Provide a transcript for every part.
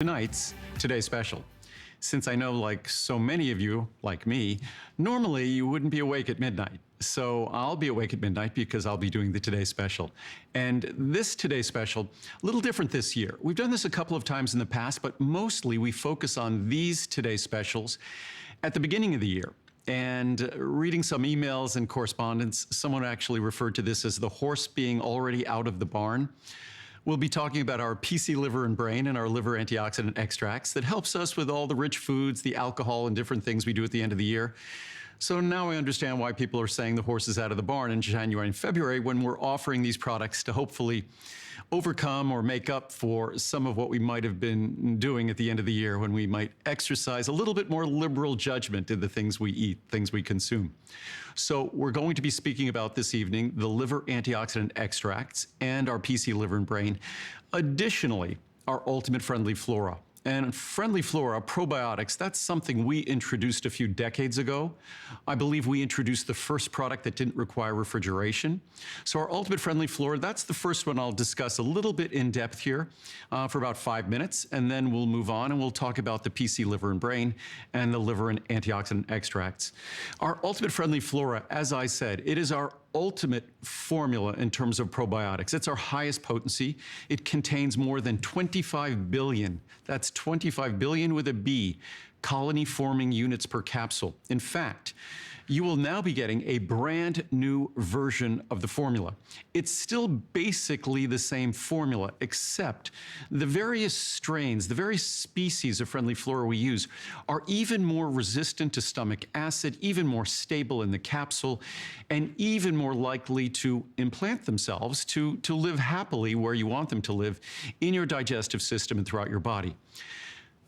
Tonight's Today's Special. Since I know, like so many of you, like me, normally you wouldn't be awake at midnight. So I'll be awake at midnight because I'll be doing the Today Special. And this Today Special, a little different this year. We've done this a couple of times in the past, but mostly we focus on these Today Specials at the beginning of the year. And reading some emails and correspondence, someone actually referred to this as the horse being already out of the barn. We'll be talking about our PC liver and brain and our liver antioxidant extracts that helps us with all the rich foods, the alcohol, and different things we do at the end of the year. So now I understand why people are saying the horse is out of the barn in January and February when we're offering these products to hopefully overcome or make up for some of what we might have been doing at the end of the year when we might exercise a little bit more liberal judgment in the things we eat, things we consume. So we're going to be speaking about this evening the liver antioxidant extracts and our PC liver and brain. Additionally, our ultimate Friendly Flora. And Friendly Flora, probiotics, that's something we introduced a few decades ago. I believe we introduced the first product that didn't require refrigeration. So our Ultimate Friendly Flora, that's the first one I'll discuss a little bit in depth here for about 5 minutes, and then we'll move on and we'll talk about the PC liver and brain and the liver and antioxidant extracts. Our Ultimate Friendly Flora, as I said, it is our ultimate formula in terms of probiotics. It's our highest potency. It contains more than 25 billion, that's 25 billion with a B, colony-forming units per capsule. In fact, you will now be getting a brand new version of the formula. It's still basically the same formula, except the various strains, the various species of Friendly Flora we use are even more resistant to stomach acid, even more stable in the capsule, and even more likely to implant themselves to live happily where you want them to live in your digestive system and throughout your body.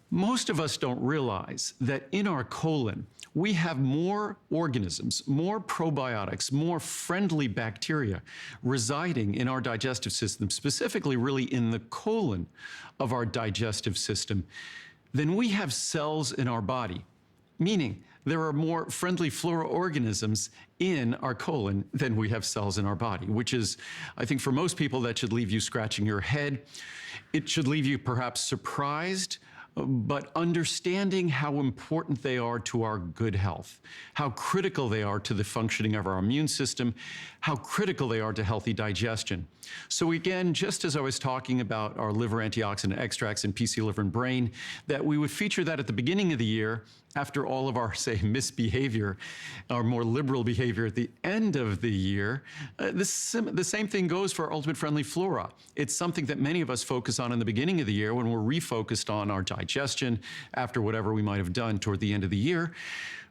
Most of us don't realize that in our colon, we have more organisms, more probiotics, more friendly bacteria residing in our digestive system, specifically really in the colon of our digestive system, than we have cells in our body. Meaning, there are more Friendly Flora organisms in our colon than we have cells in our body, which is, I think for most people, that should leave you scratching your head. It should leave you perhaps surprised, but understanding how important they are to our good health, how critical they are to the functioning of our immune system, how critical they are to healthy digestion. So again, just as I was talking about our liver antioxidant extracts and PC liver and brain, that we would feature that at the beginning of the year after all of our, say, misbehavior, our more liberal behavior at the end of the year. The same thing goes for our Ultimate Friendly Flora. It's something that many of us focus on in the beginning of the year when we're refocused on our digestion after whatever we might have done toward the end of the year.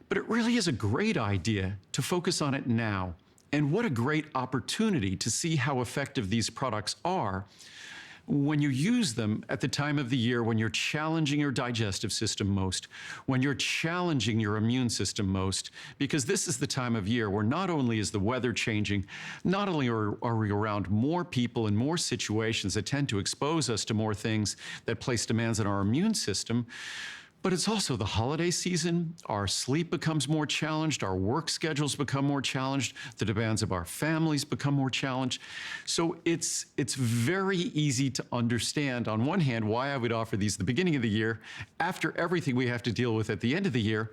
But it really is a great idea to focus on it now. And what a great opportunity to see how effective these products are when you use them at the time of the year when you're challenging your digestive system most, when you're challenging your immune system most, because this is the time of year where not only is the weather changing, not only are we around more people and more situations that tend to expose us to more things that place demands on our immune system, but it's also the holiday season. Our sleep becomes more challenged. Our work schedules become more challenged. The demands of our families become more challenged. So it's very easy to understand, on one hand, why I would offer these at the beginning of the year after everything we have to deal with at the end of the year.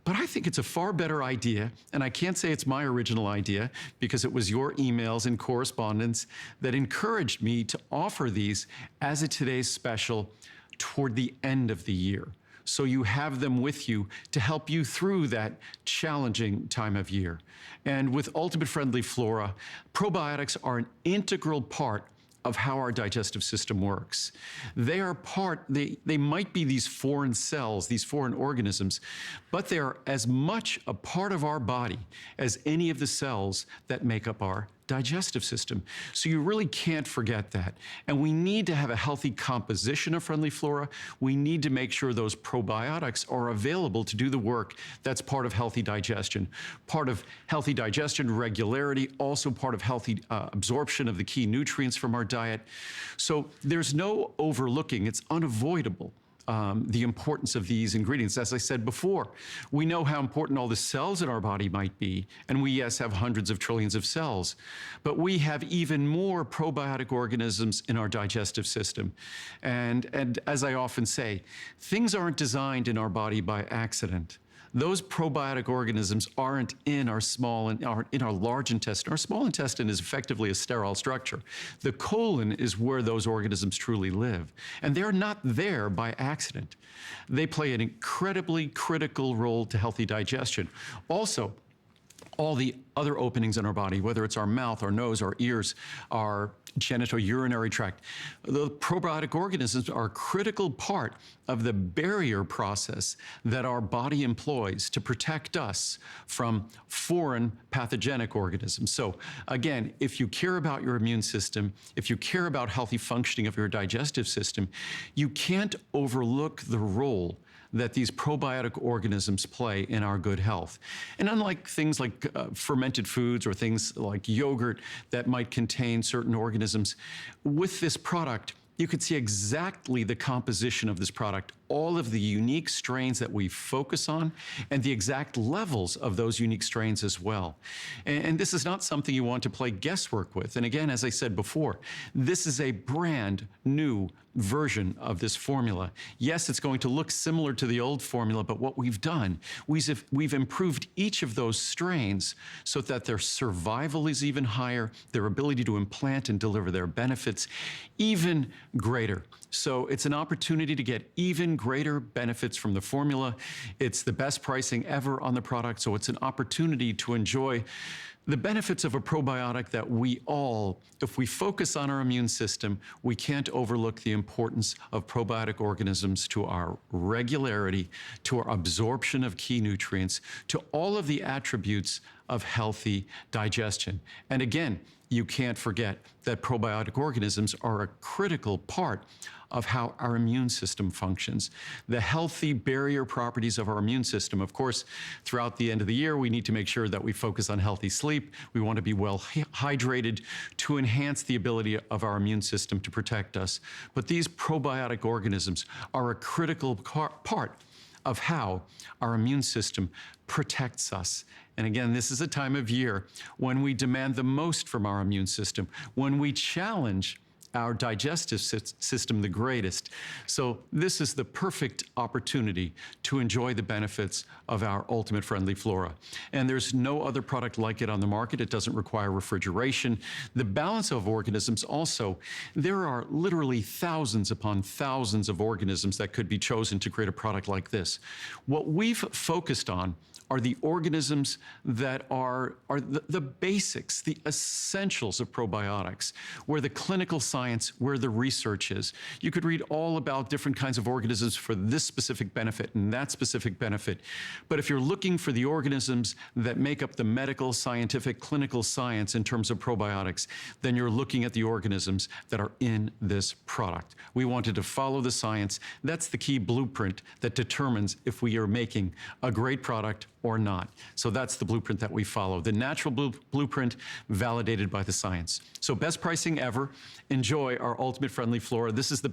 But I think it's a far better idea, and I can't say it's my original idea because it was your emails and correspondence that encouraged me to offer these as a Today's Special toward the end of the year. So you have them with you to help you through that challenging time of year. And with Ultimate Friendly Flora, probiotics are an integral part of how our digestive system works. They are they might be these foreign cells, these foreign organisms, but they are as much a part of our body as any of the cells that make up our digestive system. So you really can't forget that. And we need to have a healthy composition of Friendly Flora. We need to make sure those probiotics are available to do the work that's part of healthy digestion. Part of healthy digestion, regularity, also part of healthy absorption of the key nutrients from our diet. So there's no overlooking, it's unavoidable the importance of these ingredients. As I said before, we know how important all the cells in our body might be, and we, yes, have hundreds of trillions of cells, but we have even more probiotic organisms in our digestive system. And as I often say, things aren't designed in our body by accident. Those probiotic organisms aren't in our aren't in our large intestine. Our small intestine is effectively a sterile structure. The colon is where those organisms truly live. And they're not there by accident. They play an incredibly critical role to healthy digestion. Also, all the other openings in our body, whether it's our mouth, our nose, our ears, our genital urinary tract, the probiotic organisms are a critical part of the barrier process that our body employs to protect us from foreign pathogenic organisms. So again, if you care about your immune system, if you care about healthy functioning of your digestive system, you can't overlook the role that these probiotic organisms play in our good health. And unlike things like fermented foods or things like yogurt that might contain certain organisms, with this product, you could see exactly the composition of this product, all of the unique strains that we focus on, and the exact levels of those unique strains as well. And this is not something you want to play guesswork with. And again, as I said before, this is a brand new version of this formula. Yes, it's going to look similar to the old formula, but what we've done, we've improved each of those strains so that their survival is even higher, their ability to implant and deliver their benefits even greater. So it's an opportunity to get even greater benefits from the formula. It's the best pricing ever on the product, so it's an opportunity to enjoy the benefits of a probiotic that we all, if we focus on our immune system, we can't overlook the importance of probiotic organisms to our regularity, to our absorption of key nutrients, to all of the attributes of healthy digestion. And again, you can't forget that probiotic organisms are a critical part of how our immune system functions. The healthy barrier properties of our immune system. Of course, throughout the end of the year, we need to make sure that we focus on healthy sleep. We want to be well hydrated to enhance the ability of our immune system to protect us. But these probiotic organisms are a critical part of how our immune system protects us. And again, this is a time of year when we demand the most from our immune system, when we challenge our digestive system the greatest. So this is the perfect opportunity to enjoy the benefits of our ultimate Friendly Flora. And there's no other product like it on the market. It doesn't require refrigeration. The balance of organisms also, there are literally thousands upon thousands of organisms that could be chosen to create a product like this. What we've focused on are the organisms that are the basics, the essentials of probiotics, where the clinical science, where the research is. You could read all about different kinds of organisms for this specific benefit and that specific benefit. But if you're looking for the organisms that make up the medical, scientific, clinical science in terms of probiotics, then you're looking at the organisms that are in this product. We wanted to follow the science. That's the key blueprint that determines if we are making a great product or not. So that's the blueprint that we follow, the natural blueprint validated by the science. So best pricing ever. Enjoy our ultimate Friendly Flora. This is the